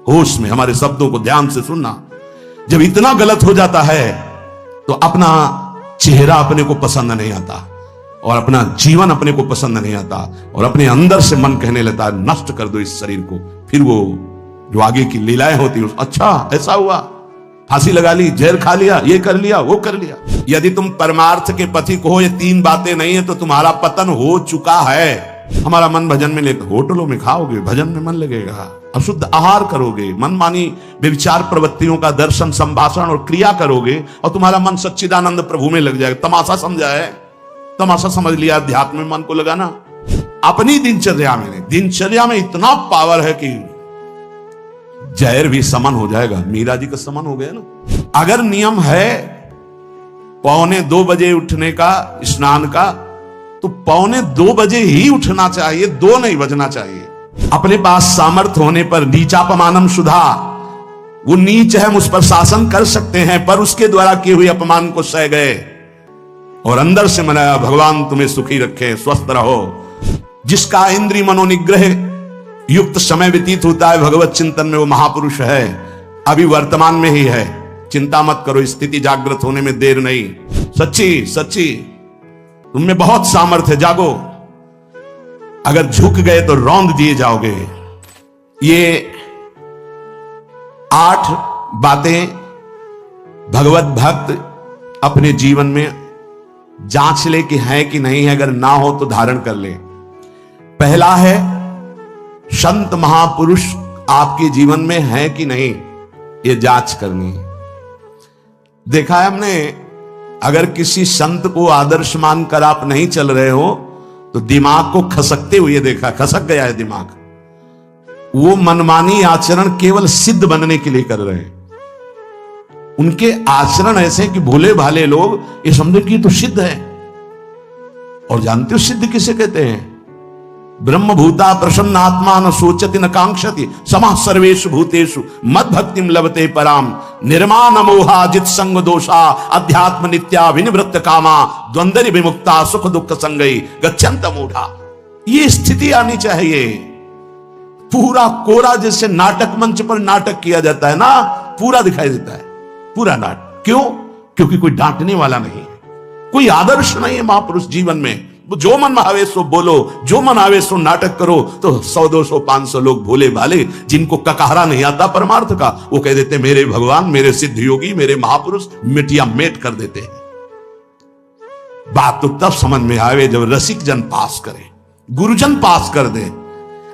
होश में हमारे शब्दों को ध्यान से सुनना। जब इतना गलत हो जाता है तो अपना चेहरा अपने को पसंद नहीं आता और अपना जीवन अपने को पसंद नहीं आता और अपने अंदर से मन कहने लगता है नष्ट कर दो इस शरीर को। फिर वो जो आगे की लीलाएं होती है, अच्छा ऐसा हुआ, फांसी लगा ली, जहर खा लिया, ये कर लिया, वो कर लिया। यदि तुम परमार्थ के पथिक हो, ये तीन बातें नहीं है तो तुम्हारा पतन हो चुका है। हमारा मन भजन में लेकर होटलों में खाओगे, भजन में मन लगेगा, अशुद्ध आहार करोगे, मनमानी व्यभिचार प्रवृत्तियों का दर्शन, संभाषण और क्रिया करोगे और तुम्हारा मन सच्चिदानंद प्रभु में लग जाएगा। तमाशा समझा है, तमाशा समझ लिया अध्यात्म में मन को लगाना। अपनी दिनचर्या में इतना पावर है कि जहर भी समन हो जाएगा। मीरा जी का समन हो गया ना। अगर नियम है 1:45 उठने का, स्नान का, तो 1:45 बजे ही उठना चाहिए, 2 नहीं बजना चाहिए। अपने पास सामर्थ्य होने पर नीचापमानम सुधा, वो नीच है, उस पर शासन कर सकते हैं, पर उसके द्वारा किए हुए अपमान को सह गए और अंदर से मनाया भगवान तुम्हें सुखी रखे, स्वस्थ रहो। जिसका इंद्रिय मनोनिग्रह युक्त समय व्यतीत होता है भगवत चिंतन में, वो महापुरुष है। अभी वर्तमान में ही है, चिंता मत करो, स्थिति जागृत होने में देर नहीं। सच्ची तुम में बहुत सामर्थ्य है, जागो। अगर झुक गए तो रौंद दिए जाओगे। ये 8 बातें भगवत भक्त अपने जीवन में जांच ले कि है कि नहीं है, अगर ना हो तो धारण कर ले। पहला है संत महापुरुष आपके जीवन में है कि नहीं, ये जांच करनी है। देखा है हमने, अगर किसी संत को आदर्श मानकर आप नहीं चल रहे हो तो दिमाग को खसकते हुए देखा, खसक गया है दिमाग। वो मनमानी आचरण केवल सिद्ध बनने के लिए कर रहे हैं। उनके आचरण ऐसे कि भोले भाले लोग ये समझे कि ये तो सिद्ध है। और जानते हो सिद्ध किसे कहते हैं? ब्रह्म भूता प्रसन्न आत्मा न सोचति न कांक्षति समः सर्वेषु भूतेषु मद भक्तिम लभते पराम निर्माण मोहा जित संग दोषा अध्यात्म नित्या विनिवृत्त कामा द्वंद्व विमुक्ता सुख दुख संगई गच्छन्त मूढ़ा। ये स्थिति आनी चाहिए। पूरा कोरा जैसे नाटक मंच पर नाटक किया जाता है ना, पूरा दिखाई देता है, पूरा नाटक। क्यों? क्योंकि कोई डांटने वाला नहीं है, कोई आदर्श नहीं है महापुरुष जीवन में। जो मन आवे सो बोलो, जो मन आवे सो नाटक करो, तो 100 200 500 लोग भोले भाले जिनको ककहरा नहीं आता परमार्थ का, वो कह देते मेरे भगवान, मेरे सिद्ध योगी, मेरे महापुरुष, मिटिया मेट कर देते हैं। बात तो तब समझ में आवे जब रसिक जन पास करे, गुरुजन पास कर दे।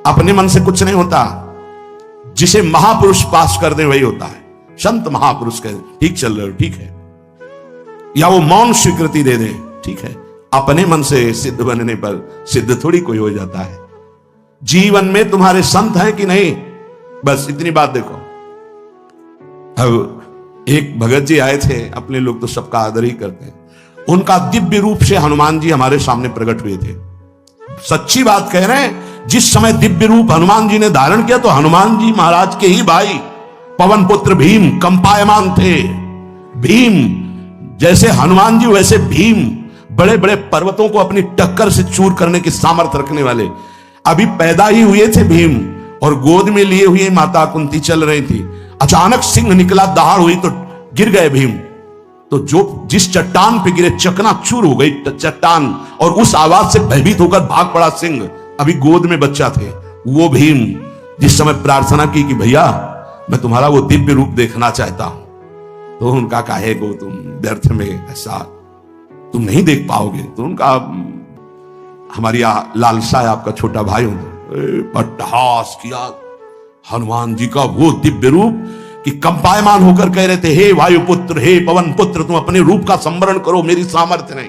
अपने मन से कुछ नहीं होता, जिसे महापुरुष पास कर दे वही होता है। संत महापुरुष कहे ठीक चल रहे हो, ठीक है, या वो मौन स्वीकृति दे दे, ठीक है। अपने मन से सिद्ध बनने पर सिद्ध थोड़ी कोई हो जाता है। जीवन में तुम्हारे संत हैं कि नहीं, बस इतनी बात देखो। अब एक भगत जी आए थे, अपने लोग तो सबका आदर ही करते हैं। उनका दिव्य रूप से हनुमान जी हमारे सामने प्रकट हुए थे। सच्ची बात कह रहे हैं, जिस समय दिव्य रूप हनुमान जी ने धारण किया तो हनुमान जी महाराज के ही भाई पवन पुत्र भीम कंपायमान थे। भीम जैसे हनुमान जी वैसे भीम, बड़े बड़े पर्वतों को अपनी टक्कर से चूर करने की सामर्थ्य रखने वाले। अभी पैदा ही हुए थे भीम और गोद में लिए हुए माता कुंती चल रही थी। अचानक सिंह निकला, दहाड़ हुई तो गिर गए भीम। तो जो जिस चट्टान पे गिरे चकनाचूर हो गई चट्टान और उस आवाज से भयभीत होकर भाग पड़ा सिंह। अभी गोद में बच्चा थे वो भीम, जिस समय प्रार्थना की कि भैया मैं तुम्हारा वो दिव्य रूप देखना चाहता हूं, तो उनका काहे को तुम व्यर्थ में ऐसा तुम नहीं देख पाओगे। तो उनका हमारी लालसा है, आपका छोटा भाई हूं। पट्टहास किया हनुमान जी का वो दिव्य रूप कि कंपायमान होकर कह रहे थे हे वायुपुत्र, हे पवन पुत्र, तुम अपने रूप का संवरण करो, मेरी सामर्थ्य नहीं।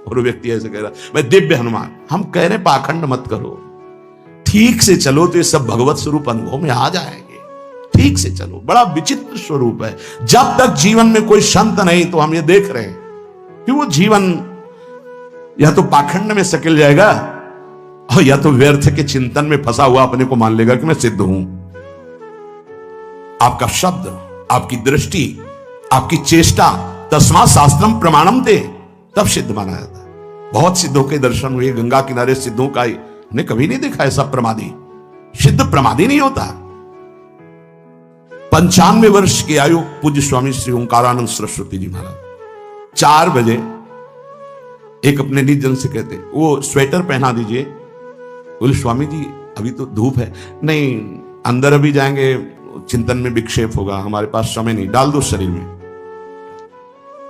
और व्यक्ति ऐसे कह रहा मैं दिव्य हनुमान। हम कह रहे पाखंड मत करो, ठीक से चलो तो ये सब भगवत स्वरूप अनुभव में आ जाएंगे। ठीक से चलो, बड़ा विचित्र स्वरूप है। जब तक जीवन में कोई संत नहीं तो हम ये देख रहे हैं कि वो जीवन या तो पाखंड में सकिल जाएगा और या तो व्यर्थ के चिंतन में फंसा हुआ अपने को मान लेगा कि मैं सिद्ध हूं। आपका शब्द, आपकी दृष्टि, आपकी चेष्टा, तस्मा शास्त्रम प्रमाणम दे, तब सिद्ध माना जाता है। बहुत सिद्धों के दर्शन हुए, गंगा किनारे सिद्धों का ने कभी नहीं देखा ऐसा प्रमादी। सिद्ध प्रमादी नहीं होता। 95 वर्ष की आयु पूज्य स्वामी श्री ओंकारानंद सरस्वती जी महाराज 4 बजे एक अपने निजन से कहते, वो स्वेटर पहना दीजिए। बोले स्वामी जी अभी तो धूप है। नहीं, अंदर अभी जाएंगे, चिंतन में विक्षेप होगा, हमारे पास समय नहीं, डाल दो शरीर में।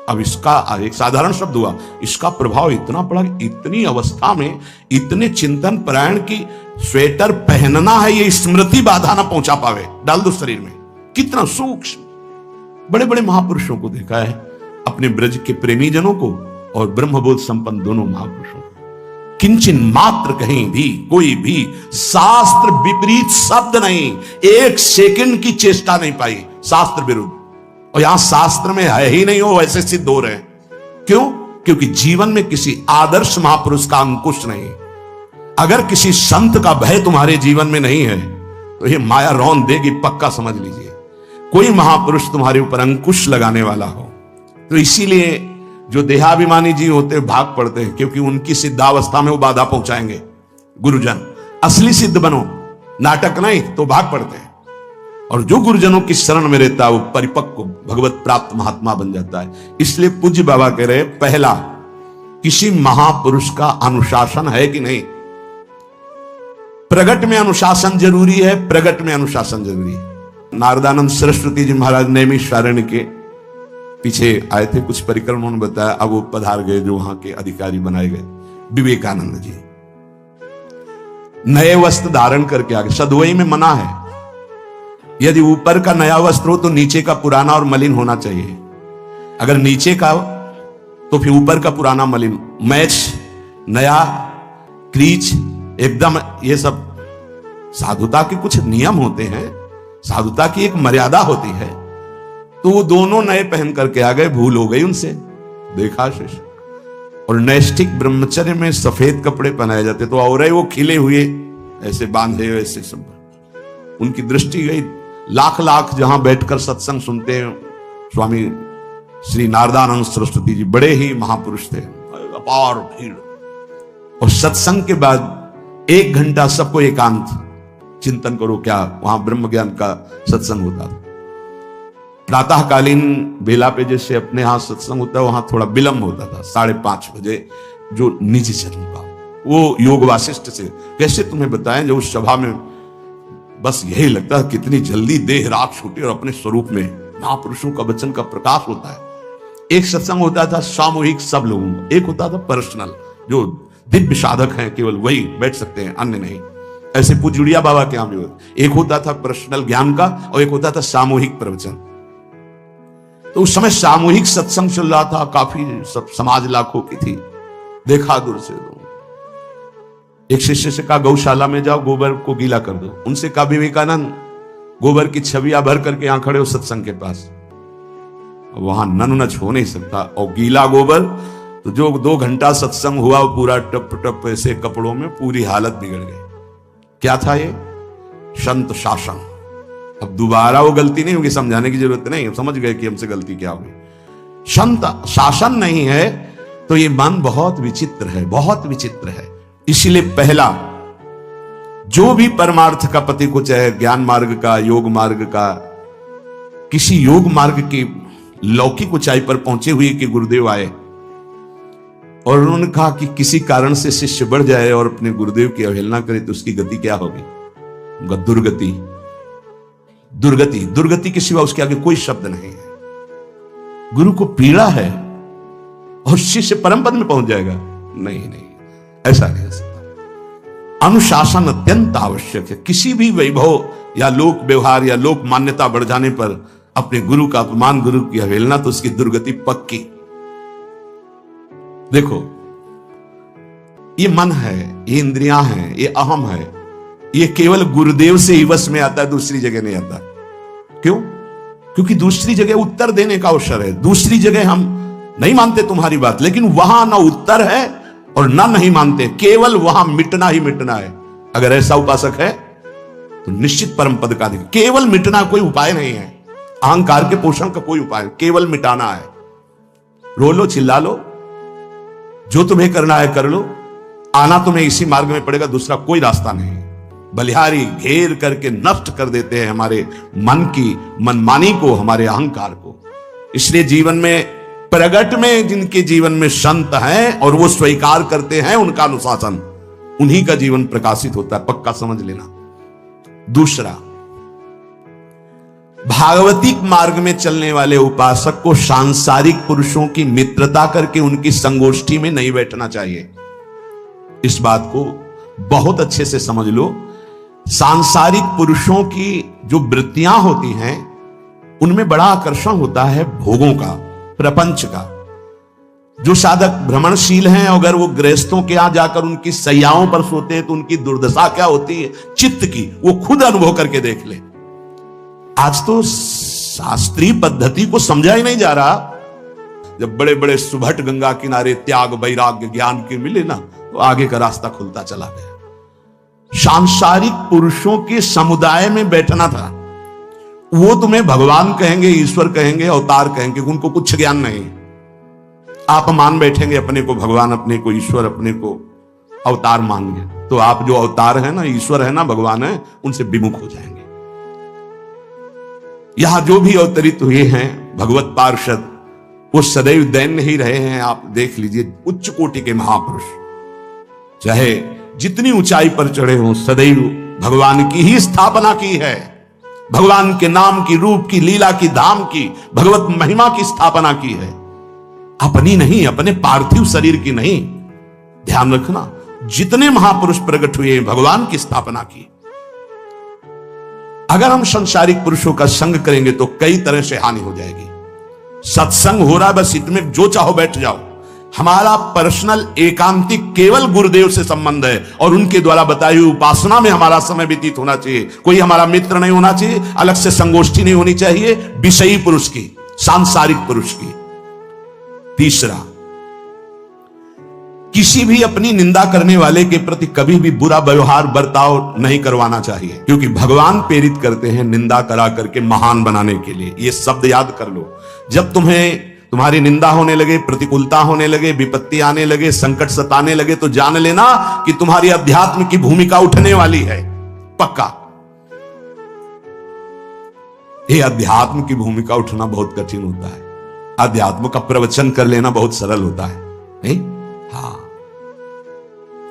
अब इसका एक साधारण शब्द हुआ, इसका प्रभाव इतना पड़ा कि इतनी अवस्था में इतने चिंतन परायण की स्वेटर पहनना है, ये स्मृति बाधा ना पहुंचा पावे, डाल दो शरीर में। कितना सूक्ष्म। बड़े बड़े महापुरुषों को देखा है, अपने ब्रज के प्रेमी जनों को और ब्रह्मबोध संपन्न दोनों महापुरुषों को, किंचन मात्र कहीं भी कोई भी शास्त्र विपरीत शब्द नहीं, एक सेकंड की चेष्टा नहीं पाई शास्त्र विरुद्ध। और यहां शास्त्र में है ही नहीं, हो वैसे सिद्ध हो रहे हैं। क्यों? क्योंकि जीवन में किसी आदर्श महापुरुष का अंकुश नहीं। अगर किसी संत का भय तुम्हारे जीवन में नहीं है तो ये माया रौन देगी, पक्का समझ लीजिए। कोई महापुरुष तुम्हारे ऊपर अंकुश लगाने वाला हो। तो इसीलिए जो देहाभिमानी जी होते हैं भाग पड़ते हैं, क्योंकि उनकी सिद्धावस्था में वो बाधा पहुंचाएंगे गुरुजन। असली सिद्ध बनो, नाटक नहीं, तो भाग पड़ते हैं। और जो गुरुजनों की शरण में रहता है वो परिपक्व भगवत प्राप्त महात्मा बन जाता है। इसलिए पूज्य बाबा कह रहे, पहला, किसी महापुरुष का अनुशासन है कि नहीं। प्रगट में अनुशासन जरूरी है, प्रगट में अनुशासन जरूरी है। नारदानंद सरस्वती जी महाराज नैमिषारण्य के पीछे आए थे, कुछ परिक्रम उन्होंने बताया, अब वो पधार गए जो वहां के अधिकारी बनाए गए विवेकानंद जी। नए वस्त्र धारण करके आ गए। सदवई में मना है, यदि ऊपर का नया वस्त्र हो तो नीचे का पुराना और मलिन होना चाहिए। अगर नीचे का तो फिर ऊपर का पुराना मलिन, मैच नया, क्रीच एकदम, ये सब साधुता के कुछ नियम होते हैं, साधुता की एक मर्यादा होती है। तो वो दोनों नए पहन करके आ गए, भूल हो गई उनसे, देखा शिष्य। और नैष्ठिक ब्रह्मचर्य में सफेद कपड़े पहनाए जाते, तो और वो खिले हुए ऐसे बांधे ऐसे सब, उनकी दृष्टि गई। लाख लाख जहां बैठकर सत्संग सुनते हैं स्वामी श्री नारदानंद सरस्वती जी, बड़े ही महापुरुष थे, अपार भीड़। और सत्संग के बाद 1 घंटा सबको एकांत चिंतन करो, क्या वहां ब्रह्म ज्ञान का सत्संग होता था। प्रातःकालीन बेला पे जैसे अपने यहां सत्संग होता है, वहां थोड़ा विलंब होता था, 5:30 बजे, जो निजी जन्म का वो योग वासिष्ठ से। कैसे तुम्हें बताएं, जो उस सभा में बस यही लगता है कितनी जल्दी देह रात छूटे और अपने स्वरूप में महापुरुषों का वचन का प्रकाश होता है। एक सत्संग होता था सामूहिक सब लोगों का, एक होता था पर्सनल, जो दिव्य साधक हैं केवल वही बैठ सकते हैं, अन्य नहीं। ऐसे पूजुड़िया बाबा के यहां भी एक होता था पर्सनल ज्ञान का और एक होता था सामूहिक प्रवचन। तो उस समय सामूहिक सत्संग चल रहा था, काफी सब समाज लाखों की थी। देखा दूर से, एक शिष्य से कहा गौशाला में जाओ, गोबर को गीला कर दो। उनसे कहा विवेकानंद गोबर की छवियां भर करके यहां खड़े हो सत्संग के पास। वहां नच हो नहीं सकता, और गीला गोबर तो जो 2 घंटा सत्संग हुआ वो पूरा टप टप ऐसे कपड़ों में, पूरी हालत बिगड़ गई। क्या था ये? संत शासन। अब दोबारा वो गलती नहीं होगी, समझाने की जरूरत नहीं, समझ गए कि हमसे गलती क्या होगी। संत शासन नहीं है तो ये मन बहुत विचित्र है, बहुत विचित्र है। इसलिए पहला, जो भी परमार्थ का पति को, चाहे ज्ञान मार्ग का, योग मार्ग का, किसी योग मार्ग की लौकिक ऊंचाई पर पहुंचे हुए कि गुरुदेव आए और उन्होंने कहा कि किसी कारण से शिष्य बढ़ जाए और अपने गुरुदेव की अवहेलना करे तो उसकी गति क्या होगी? उनका दुर्गति। दुर्गति, दुर्गति के सिवा उसके आगे कोई शब्द नहीं है। गुरु को पीड़ा है और शिष्य परम पद में पहुंच जाएगा? नहीं नहीं, ऐसा नहीं हो सकता। अनुशासन अत्यंत आवश्यक है। किसी भी वैभव या लोक व्यवहार या लोक मान्यता बढ़ जाने पर अपने गुरु का अपमान, गुरु की अवहेलना, तो उसकी दुर्गति पक्की। देखो, ये मन है, ये इंद्रियां हैं, ये अहम है, ये केवल गुरुदेव से ही वश में आता है, दूसरी जगह नहीं आता। क्यों? क्योंकि दूसरी जगह उत्तर देने का अवसर है। दूसरी जगह हम नहीं मानते तुम्हारी बात, लेकिन वहां ना उत्तर है और ना नहीं मानते, केवल वहां मिटना ही मिटना है। अगर ऐसा उपासक है तो निश्चित परम पद का अधिकार। केवल मिटना कोई उपाय नहीं है, अहंकार के पोषण का कोई उपाय, केवल मिटाना है। रो लो, चिल्ला लो, जो तुम्हें करना है कर लो, आना तुम्हें इसी मार्ग में पड़ेगा, दूसरा कोई रास्ता नहीं। बलिहारी घेर करके नष्ट कर देते हैं हमारे मन की मनमानी को, हमारे अहंकार को। इसलिए जीवन में प्रगट में जिनके जीवन में संत हैं और वो स्वीकार करते हैं उनका अनुशासन, उन्हीं का जीवन प्रकाशित होता है, पक्का समझ लेना। दूसरा, भागवतिक मार्ग में चलने वाले उपासक को सांसारिक पुरुषों की मित्रता करके उनकी संगोष्ठी में नहीं बैठना चाहिए। इस बात को बहुत अच्छे से समझ लो। सांसारिक पुरुषों की जो वृत्तियां होती हैं उनमें बड़ा आकर्षण होता है भोगों का, प्रपंच का। जो साधक भ्रमणशील हैं, अगर वो गृहस्थों के यहां जाकर उनकी सैयाओं पर सोते हैं तो उनकी दुर्दशा क्या होती है चित्त की, वो खुद अनुभव करके देख ले। आज तो शास्त्रीय पद्धति को समझा ही नहीं जा रहा। जब बड़े बड़े सुभट गंगा किनारे त्याग वैराग्य ज्ञान के मिले ना, तो आगे का रास्ता खुलता चला गया। सांसारिक पुरुषों के समुदाय में बैठना था। वो तुम्हें भगवान कहेंगे, ईश्वर कहेंगे, अवतार कहेंगे, उनको कुछ ज्ञान नहीं। आप मान बैठेंगे अपने को भगवान, अपने को ईश्वर, अपने को अवतार मानेंगे, तो आप जो अवतार है ना, ईश्वर है ना, भगवान है, उनसे विमुख हो जाएंगे। यहां जो भी अवतरित हुए हैं भगवत पार्षद, वो सदैव दैन्य ही रहे हैं। आप देख लीजिए, उच्च कोटि के महापुरुष चाहे जितनी ऊंचाई पर चढ़े हों, सदैव भगवान की ही स्थापना की है। भगवान के नाम की, रूप की, लीला की, धाम की, भगवत महिमा की स्थापना की है, अपनी नहीं, अपने पार्थिव शरीर की नहीं। ध्यान रखना, जितने महापुरुष प्रकट हुए भगवान की स्थापना की। अगर हम संसारिक पुरुषों का संग करेंगे तो कई तरह से हानि हो जाएगी। सत्संग हो रहा है, बस इतने जो चाहो बैठ जाओ। हमारा पर्सनल एकांतिक केवल गुरुदेव से संबंध है और उनके द्वारा बताई हुई उपासना में हमारा समय व्यतीत होना चाहिए। कोई हमारा मित्र नहीं होना चाहिए, अलग से संगोष्ठी नहीं होनी चाहिए विषयी पुरुष की, सांसारिक पुरुष की। तीसरा, किसी भी अपनी निंदा करने वाले के प्रति कभी भी बुरा व्यवहार बर्ताव नहीं करवाना चाहिए, क्योंकि भगवान प्रेरित करते हैं निंदा करा करके महान बनाने के लिए। यह शब्द याद कर लो। जब तुम्हारी निंदा होने लगे, प्रतिकूलता होने लगे, विपत्ति आने लगे, संकट सताने लगे, तो जान लेना कि तुम्हारी अध्यात्म की भूमिका उठने वाली है, पक्का। ये अध्यात्म की भूमिका उठना बहुत कठिन होता है। अध्यात्म का प्रवचन कर लेना बहुत सरल होता है, नहीं? हाँ,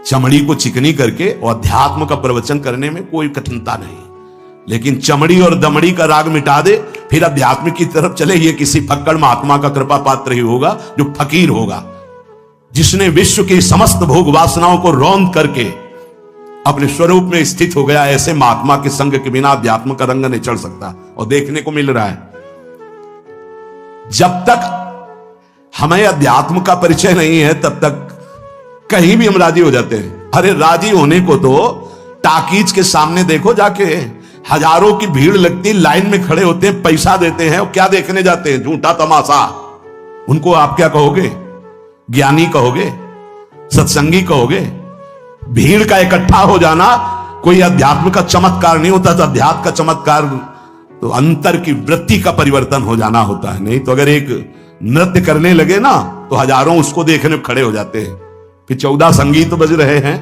चमड़ी को चिकनी करके और अध्यात्म का प्रवचन करने में कोई कठिनता नहीं, लेकिन चमड़ी और दमड़ी का राग मिटा दे, फिर अध्यात्म की तरफ चले, ये किसी फक्कड़ महात्मा का कृपा पात्र ही होगा जो फकीर होगा, जिसने विश्व की समस्त भोग वासनाओं को रौंद करके अपने स्वरूप में स्थित हो गया। ऐसे महात्मा के संग के बिना अध्यात्म का रंग नहीं चढ़ सकता, और देखने को मिल रहा है। जब तक हमें अध्यात्म का परिचय नहीं है तब तक कहीं भी हम राजी हो जाते हैं। अरे राजी होने को तो टाकीज के सामने देखो जाके, हजारों की भीड़ लगती, लाइन में खड़े होते हैं, पैसा देते हैं, और क्या देखने जाते हैं? झूठा तमाशा। उनको आप क्या कहोगे? ज्ञानी कहोगे? सत्संगी कहोगे? भीड़ का इकट्ठा हो जाना कोई अध्यात्म का चमत्कार नहीं होता। तो अध्यात्म का चमत्कार तो अंतर की वृत्ति का परिवर्तन हो जाना होता है। नहीं तो अगर एक नृत्य करने लगे ना तो हजारों उसको देखने खड़े हो जाते हैं। फिर 14 संगीत बज रहे हैं,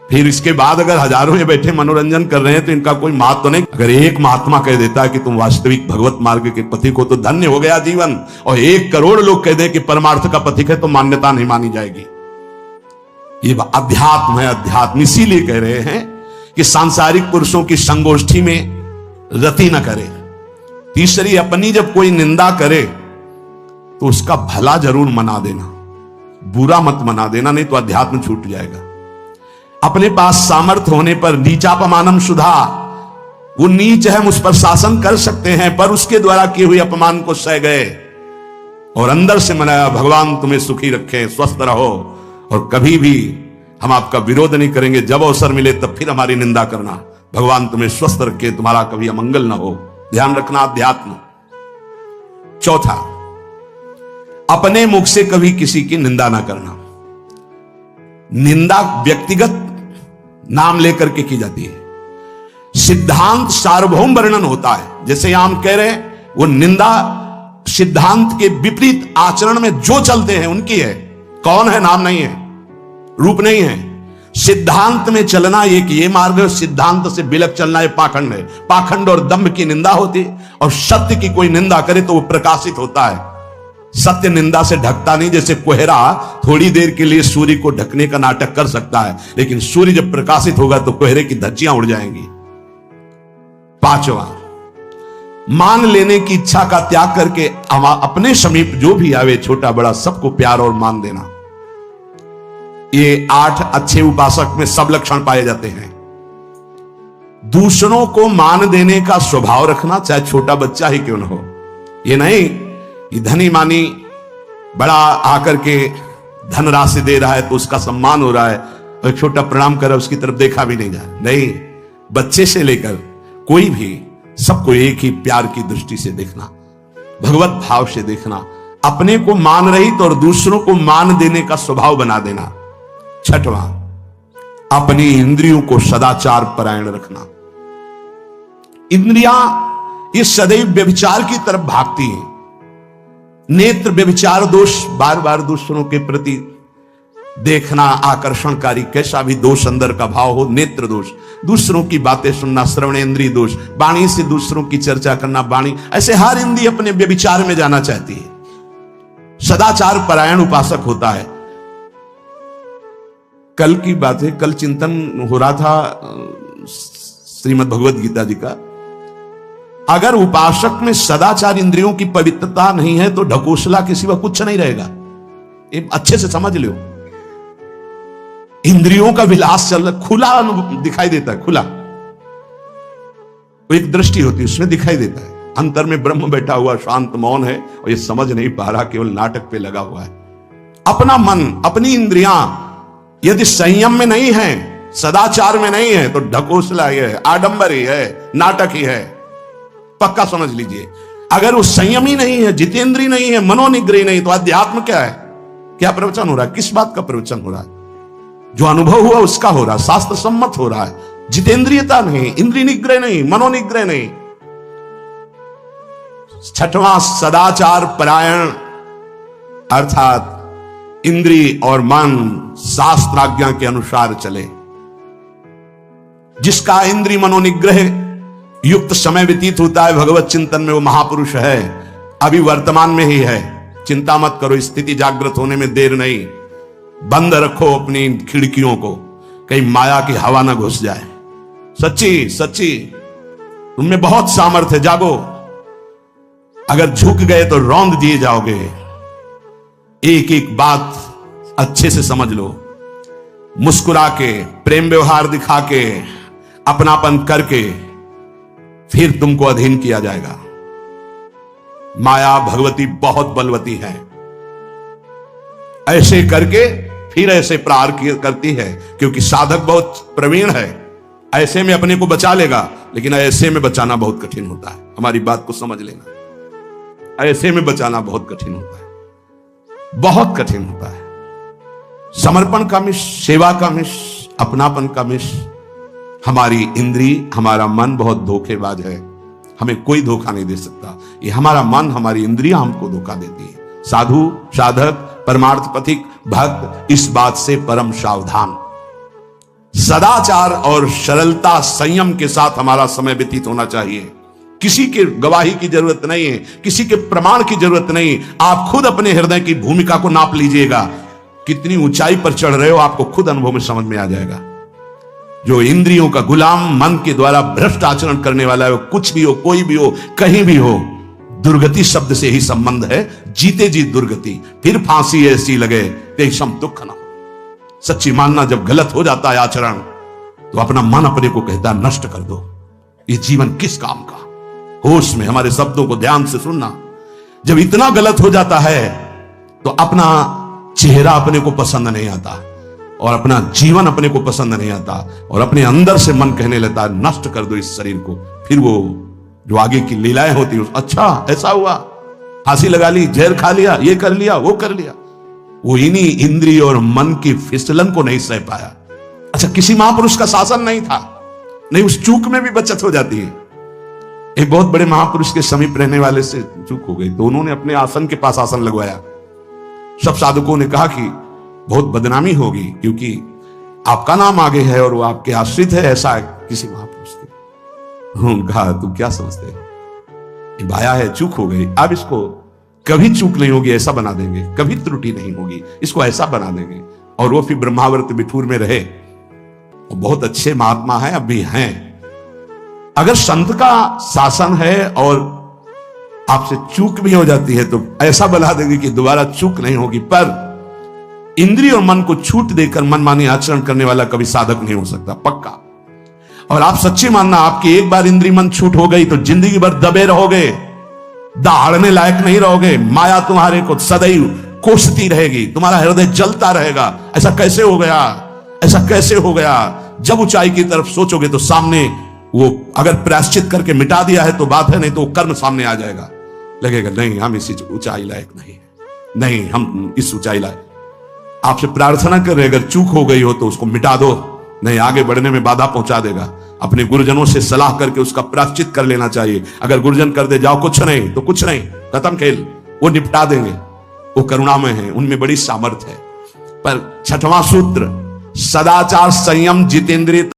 फिर इसके बाद अगर हजारों ये बैठे मनोरंजन कर रहे हैं तो इनका कोई महत्व नहीं। अगर एक महात्मा कह देता है कि तुम वास्तविक भगवत मार्ग के पथिक हो तो धन्य हो गया जीवन, और 1 करोड़ लोग कह दे कि परमार्थ का पथिक है तो मान्यता नहीं मानी जाएगी। ये अध्यात्म है, अध्यात्म। इसीलिए कह रहे हैं कि सांसारिक पुरुषों की संगोष्ठी में रति न करे। तीसरी, अपनी जब कोई निंदा करे तो उसका भला जरूर मना देना, बुरा मत मना देना, नहीं तो अध्यात्म छूट जाएगा। अपने पास सामर्थ्य होने पर नीचापमानम सुधा, वो नीच है, उस पर शासन कर सकते हैं, पर उसके द्वारा किए हुए अपमान को सह गए और अंदर से मनाया, भगवान तुम्हें सुखी रखे, स्वस्थ रहो, और कभी भी हम आपका विरोध नहीं करेंगे। जब अवसर मिले तब फिर हमारी निंदा करना, भगवान तुम्हें स्वस्थ रखे, तुम्हारा कभी अमंगल ना हो। ध्यान रखना, अध्यात्म। चौथा, अपने मुख से कभी किसी की निंदा ना करना। निंदा व्यक्तिगत नाम लेकर के की जाती है, सिद्धांत सार्वभौम वर्णन होता है। जैसे यहां हम कह रहे हैं, वो निंदा सिद्धांत के विपरीत आचरण में जो चलते हैं उनकी है। कौन है? नाम नहीं है, रूप नहीं है। सिद्धांत में चलना एक ये मार्ग है, सिद्धांत से बिलक चलना ये पाखंड है। पाखंड और दंभ की निंदा होती है, और सत्य की कोई निंदा करे तो वो प्रकाशित होता है। सत्य निंदा से ढकता नहीं। जैसे कोहरा थोड़ी देर के लिए सूर्य को ढकने का नाटक कर सकता है, लेकिन सूर्य जब प्रकाशित होगा तो कोहरे की धज्जियां उड़ जाएंगी। पांचवा, मान लेने की इच्छा का त्याग करके अपने समीप जो भी आवे, छोटा बड़ा सबको प्यार और मान देना। ये 8 अच्छे उपासक में सब लक्षण पाए जाते हैं। दूसरों को मान देने का स्वभाव रखना, चाहे छोटा बच्चा ही क्यों न हो। ये नहीं कि धनी मानी बड़ा आकर के धनराशि दे रहा है तो उसका सम्मान हो रहा है, और छोटा प्रणाम कर रहा है उसकी तरफ देखा भी नहीं जाए। नहीं, बच्चे से लेकर कोई भी सबको एक ही प्यार की दृष्टि से देखना, भगवत भाव से देखना, अपने को मान रहित और दूसरों को मान देने का स्वभाव बना देना। छठवां, अपनी इंद्रियों को सदाचार परायण रखना। इंद्रियां ये सदैव व्यभिचार की तरफ भागती हैं। नेत्र व्यभिचार दोष, बार बार दूसरों के प्रति देखना आकर्षणकारी, कैसा भी दोष अंदर का भाव हो, नेत्र दोष। दूसरों की बातें सुनना, श्रवणेंद्रिय दोष। वाणी से दूसरों की चर्चा करना, वाणी, ऐसे हर इंद्रिय अपने व्यभिचार में जाना चाहती है। सदाचार परायण उपासक होता है। कल की बात है, कल चिंतन हो रहा था श्रीमद् भगवद गीता जी का। अगर उपासक में सदाचार इंद्रियों की पवित्रता नहीं है तो ढकोसला के सिवा कुछ नहीं रहेगा। ये अच्छे से समझ लो। इंद्रियों का विलास चल रहा, खुला दिखाई देता है, खुला एक दृष्टि होती है, उसमें दिखाई देता है। अंतर में ब्रह्म बैठा हुआ शांत मौन है, और ये समझ नहीं पा रहा, केवल नाटक पे लगा हुआ है। अपना मन, अपनी इंद्रियां यदि संयम में नहीं है, सदाचार में नहीं है, तो ढकोसला ही है, आडंबर ही है, नाटक ही है। पक्का समझ लीजिए। अगर वो संयमी नहीं है, जितेंद्रीय नहीं है, मनोनिग्रही नहीं, तो अध्यात्म क्या है? क्या प्रवचन हो रहा है? किस बात का प्रवचन हो रहा है? जो अनुभव हुआ उसका हो रहा है, शास्त्र सम्मत हो रहा है। जितेंद्रियता नहीं, इंद्रिय निग्रह नहीं, मनोनिग्रह नहीं। छठवां, सदाचार परायण, अर्थात इंद्रिय और मन शास्त्राज्ञा के अनुसार चले। जिसका इंद्रिय मनोनिग्रह युक्त समय व्यतीत होता है भगवत चिंतन में, वो महापुरुष है। अभी वर्तमान में ही है, चिंता मत करो, स्थिति जागृत होने में देर नहीं। बंद रखो अपनी खिड़कियों को, कहीं माया की हवा ना घुस जाए। सच्ची सच्ची तुम में बहुत सामर्थ्य, जागो। अगर झुक गए तो रौंद दिए जाओगे। एक एक बात अच्छे से समझ लो। मुस्कुरा के, प्रेम व्यवहार दिखा के, अपनापन करके फिर तुमको अधीन किया जाएगा। माया भगवती बहुत बलवती है। ऐसे करके फिर ऐसे प्रहार करती है, क्योंकि साधक बहुत प्रवीण है। ऐसे में अपने को बचा लेगा, लेकिन ऐसे में बचाना बहुत कठिन होता है। हमारी बात को समझ लेना, ऐसे में बचाना बहुत कठिन होता है, बहुत कठिन होता है। समर्पण का मिश, सेवा का मिश, अपनापन का मिश। हमारी इंद्री, हमारा मन बहुत धोखेबाज है। हमें कोई धोखा नहीं दे सकता। ये हमारा मन, हमारी इंद्रियां हमको धोखा देती है। साधु, साधक, परमार्थ पथिक, भक्त इस बात से परम सावधान। सदाचार और सरलता, संयम के साथ हमारा समय व्यतीत होना चाहिए। किसी के गवाही की जरूरत नहीं है, किसी के प्रमाण की जरूरत नहीं। आप खुद अपने हृदय की भूमिका को नाप लीजिएगा। कितनी ऊंचाई पर चढ़ रहे हो, आपको खुद अनुभव में समझ में आ जाएगा। जो इंद्रियों का गुलाम, मन के द्वारा भ्रष्ट आचरण करने वाला है, कुछ भी हो, कोई भी हो, कहीं भी हो, दुर्गति शब्द से ही संबंध है। जीते जी दुर्गति, फिर फांसी ऐसी लगे तेषम दुख न हो। सच्ची मानना, जब गलत हो जाता है आचरण, तो अपना मन अपने को कहता है नष्ट कर दो। ये जीवन किस काम का? होश में हमारे शब्दों को ध्यान से सुनना। जब इतना गलत हो जाता है तो अपना चेहरा अपने को पसंद नहीं आता, और अपना जीवन अपने को पसंद नहीं आता, और अपने अंदर से मन कहने लगता है नष्ट कर दो इस शरीर को। फिर वो जो आगे की लीलाएं होती है, अच्छा ऐसा हुआ, फांसी लगा ली, जहर खा लिया, ये कर लिया, वो कर लिया। वो इन्हीं इंद्रिय और मन की फिसलन को नहीं सह पाया। अच्छा, किसी महापुरुष का शासन नहीं था, नहीं, उस चूक में भी बचत हो जाती है। एक बहुत बड़े महापुरुष के समीप रहने वाले से चूक हो गई, तो उन्होंने अपने आसन के पास आसन लगवाया। सब साधकों ने कहा कि बहुत बदनामी होगी, क्योंकि आपका नाम आगे है और वो आपके आश्रित है, ऐसा किसी महापुरुष ने उनका तू क्या समझते हो, ये बाया है, चूक हो गई, अब इसको कभी चूक नहीं होगी, ऐसा बना देंगे, कभी त्रुटि नहीं होगी, इसको ऐसा बना देंगे। और वो फिर ब्रह्मावर्त बिठूर में रहे। वो बहुत अच्छे महात्मा है, अब भी हैं। अगर संत का शासन है और आपसे चूक भी हो जाती है तो ऐसा बना देंगे कि दोबारा चूक नहीं होगी। पर इंद्रिय और मन को छूट देकर मनमानी आचरण करने वाला कभी साधक नहीं हो सकता, पक्का। और आप सच्चे मानना, आपकी एक बार इंद्रिय मन छूट हो गई तो जिंदगी भर दबे रहोगे, दहाड़ने लायक नहीं रहोगे। माया तुम्हारे को सदैव कोसती रहेगी, तुम्हारा हृदय जलता रहेगा। ऐसा कैसे हो गया, ऐसा कैसे हो गया। जब ऊंचाई की तरफ सोचोगे तो सामने वो अगर प्रायश्चित करके मिटा दिया है तो बात है, नहीं तो वो कर्म सामने आ जाएगा। लगेगा नहीं, हम इस ऊंचाई लायक नहीं, हम इस ऊंचाई लायक। आपसे प्रार्थना कर रहे, अगर चूक हो गई हो तो उसको मिटा दो, नहीं आगे बढ़ने में बाधा पहुंचा देगा। अपने गुरुजनों से सलाह करके उसका प्रायश्चित कर लेना चाहिए। अगर गुरुजन कर दे जाओ कुछ नहीं तो कुछ नहीं, खत्म खेल, वो निपटा देंगे। वो करुणामय है, उनमें बड़ी सामर्थ्य है। पर छठवां सूत्र, सदाचार संयम जितेंद्रिय